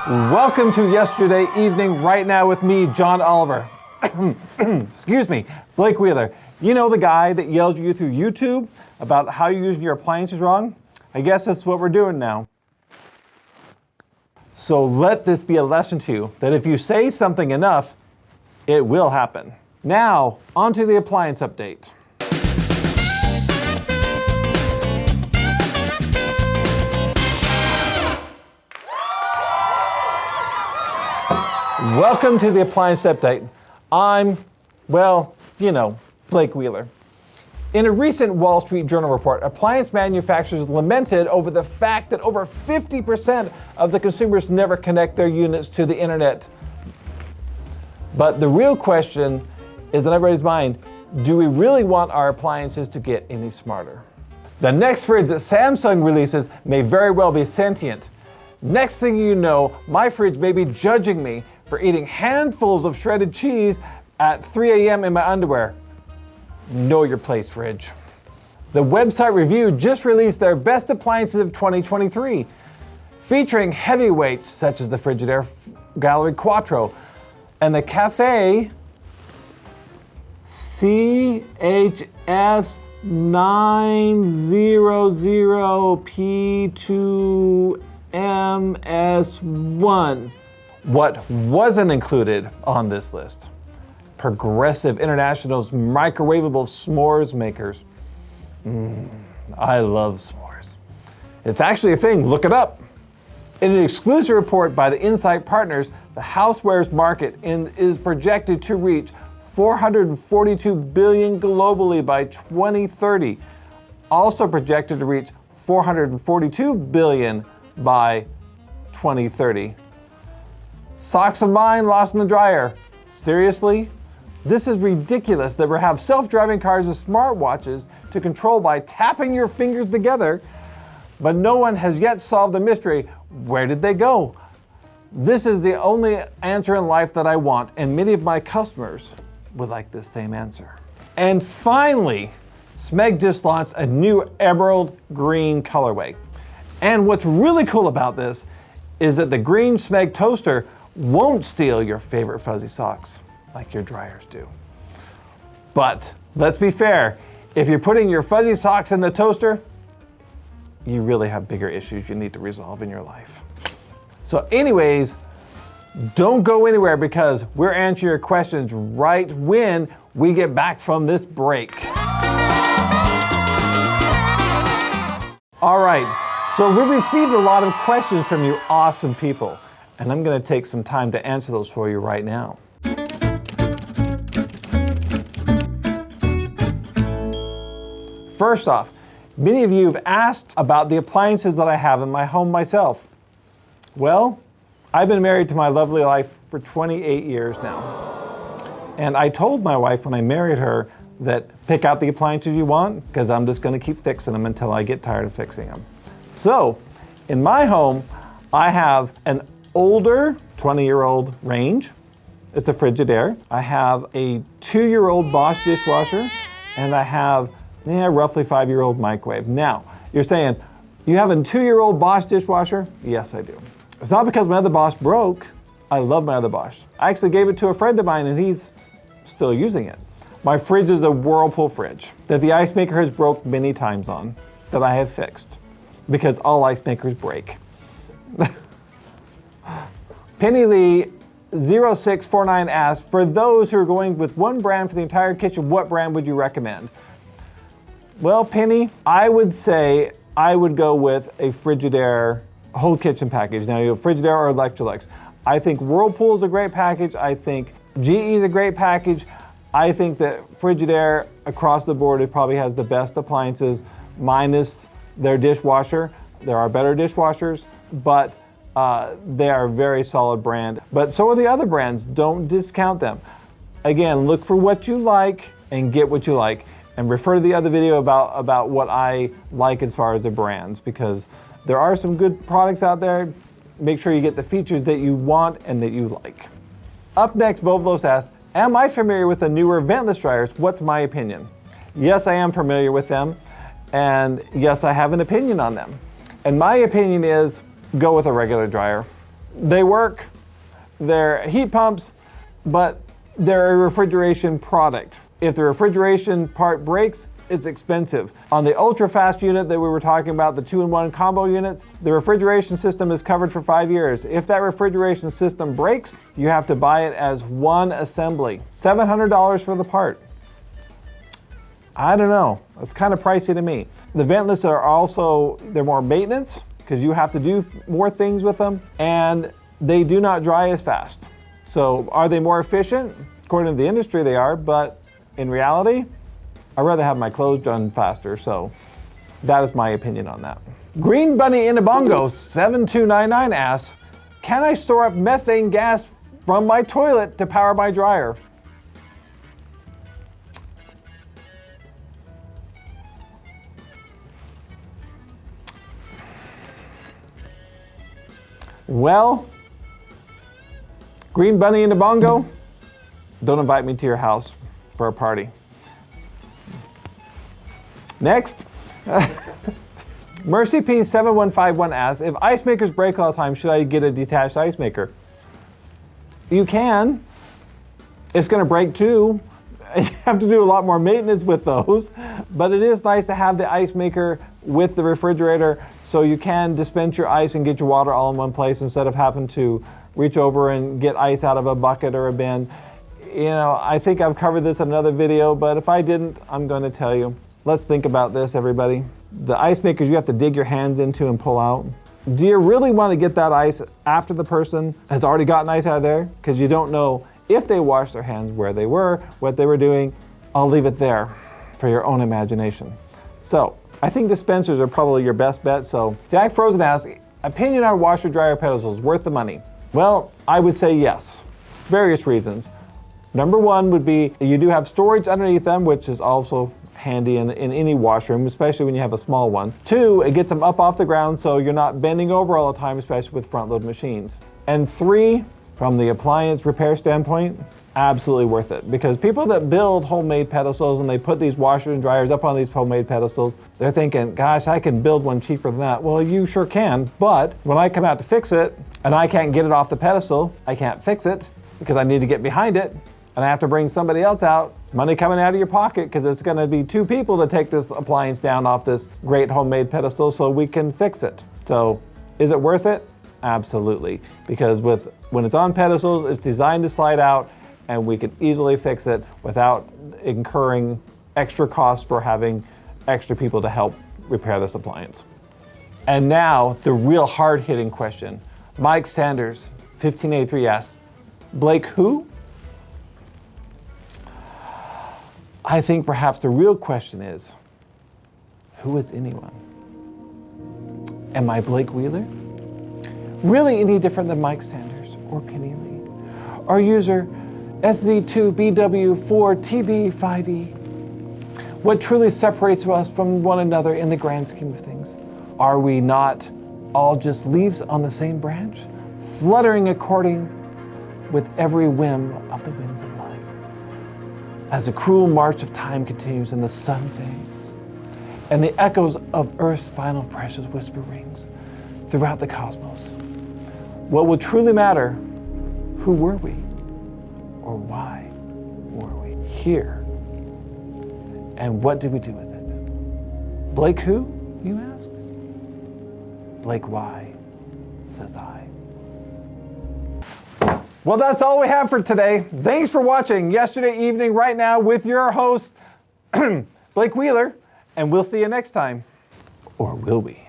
Welcome to Yesterday Evening Right Now with me, John Oliver. Excuse me, Blake Wheeler. You know the guy that yells at you through YouTube about how you're using your appliances wrong? I guess that's what we're doing now. So let this be a lesson to you that if you say something enough, it will happen. Now, onto the appliance update. Welcome to the appliance update. I'm, Blake Wheeler. In a recent Wall Street Journal report, appliance manufacturers lamented over the fact that over 50% of the consumers never connect their units to the internet. But the real question is in everybody's mind, do we really want our appliances to get any smarter? The next fridge that Samsung releases may very well be sentient. Next thing you know, my fridge may be judging me for eating handfuls of shredded cheese at 3 a.m. in my underwear. Know your place, fridge. The website Review just released their best appliances of 2023, featuring heavyweights such as the Frigidaire Gallery Quattro and the Cafe CH900P2MS1. What wasn't included on this list? Progressive International's microwavable s'mores makers. I love s'mores. It's actually a thing, look it up. In an exclusive report by the Insight Partners, the housewares market is projected to reach $442 billion globally by 2030. Also projected to reach $442 billion by 2030. Socks of mine lost in the dryer. Seriously? This is ridiculous that we have self-driving cars and smartwatches to control by tapping your fingers together, but no one has yet solved the mystery. Where did they go? This is the only answer in life that I want, and many of my customers would like this same answer. And finally, Smeg just launched a new emerald green colorway. And what's really cool about this is that the green Smeg toaster won't steal your favorite fuzzy socks like your dryers do. But let's be fair, if you're putting your fuzzy socks in the toaster, you really have bigger issues you need to resolve in your life. So anyways, don't go anywhere because we're answering your questions right when we get back from this break. All right, so we've received a lot of questions from you awesome people, and I'm going to take some time to answer those for you right now. First off, many of you have asked about the appliances that I have in my home myself. Well, I've been married to my lovely wife for 28 years now. And I told my wife when I married her that pick out the appliances you want because I'm just going to keep fixing them until I get tired of fixing them. So, in my home, I have an older 20-year-old range. It's a Frigidaire. I have a 2-year-old Bosch dishwasher, and I have roughly 5-year-old microwave. Now, you're saying, you have a 2-year-old Bosch dishwasher? Yes, I do. It's not because my other Bosch broke. I love my other Bosch. I actually gave it to a friend of mine, and he's still using it. My fridge is a Whirlpool fridge that the ice maker has broke many times on, that I have fixed, because all ice makers break. Penny Lee 0649 asks, for those who are going with one brand for the entire kitchen, what brand would you recommend? Well, Penny, I would say I would go with a Frigidaire whole kitchen package. Now, you have Frigidaire or Electrolux. I think Whirlpool is a great package. I think GE is a great package. I think that Frigidaire across the board, it probably has the best appliances minus their dishwasher. There are better dishwashers, but they are a very solid brand. But so are the other brands. Don't discount them. Again, look for what you like and get what you like. And refer to the other video about what I like as far as the brands, because there are some good products out there. Make sure you get the features that you want and that you like. Up next, Vovlos asks, am I familiar with the newer ventless dryers? What's my opinion? Yes, I am familiar with them. And yes, I have an opinion on them. And my opinion is go with a regular dryer. They work, they're heat pumps, but they're a refrigeration product. If the refrigeration part breaks, it's expensive. On the ultra-fast unit that we were talking about, the 2-in-1 combo units, the refrigeration system is covered for 5 years. If that refrigeration system breaks, you have to buy it as one assembly. $700 for the part. I don't know, it's kind of pricey to me. The ventless are also, they're more maintenance because you have to do more things with them, and they do not dry as fast. So are they more efficient? According to the industry they are, but in reality, I'd rather have my clothes done faster, so that is my opinion on that. Green Bunny Inabongo 7299 asks, can I store up methane gas from my toilet to power my dryer? Well, Green Bunny Inabongo, don't invite me to your house for a party. Next, Mercy P7151 asks, if ice makers break all the time, should I get a detached ice maker? You can. It's going to break too. You have to do a lot more maintenance with those, but it is nice to have the ice maker with the refrigerator so you can dispense your ice and get your water all in one place instead of having to reach over and get ice out of a bucket or a bin. You know, I think I've covered this in another video, but if I didn't, I'm going to tell you. Let's think about this, everybody. The ice makers you have to dig your hands into and pull out. Do you really want to get that ice after the person has already gotten ice out of there? Because you don't know if they washed their hands, where they were, what they were doing. I'll leave it there for your own imagination. So, I think dispensers are probably your best bet. So, Jack Frozen asks, opinion on washer dryer pedestals, worth the money? Well, I would say yes. Various reasons. Number one would be you do have storage underneath them, which is also handy in any washroom, especially when you have a small one. Two, it gets them up off the ground so you're not bending over all the time, especially with front-load machines. And three, from the appliance repair standpoint, absolutely worth it. Because people that build homemade pedestals and they put these washers and dryers up on these homemade pedestals, they're thinking, gosh, I can build one cheaper than that. Well, you sure can, but when I come out to fix it and I can't get it off the pedestal, I can't fix it because I need to get behind it, and I have to bring somebody else out. Money coming out of your pocket because it's going to be two people to take this appliance down off this great homemade pedestal so we can fix it. So is it worth it? Absolutely. Because when it's on pedestals, it's designed to slide out and we can easily fix it without incurring extra costs for having extra people to help repair this appliance. And now the real hard-hitting question. Mike Sanders, 1583 asked, Blake who? I think perhaps the real question is, who is anyone? Am I Blake Wheeler? Really any different than Mike Sanders or Penny Lee? Our user SZ2BW4TB5E? What truly separates us from one another in the grand scheme of things? Are we not all just leaves on the same branch, fluttering according with every whim of the winds of life? As the cruel march of time continues and the sun fades, and the echoes of Earth's final precious whisper rings throughout the cosmos, what will truly matter, who were we? Or why were we here? And what did we do with it? Blake who, you ask? Blake why, says I. Well, that's all we have for today. Thanks for watching Yesterday Evening Right Now with your host, Blake Wheeler, and we'll see you next time. Or will we?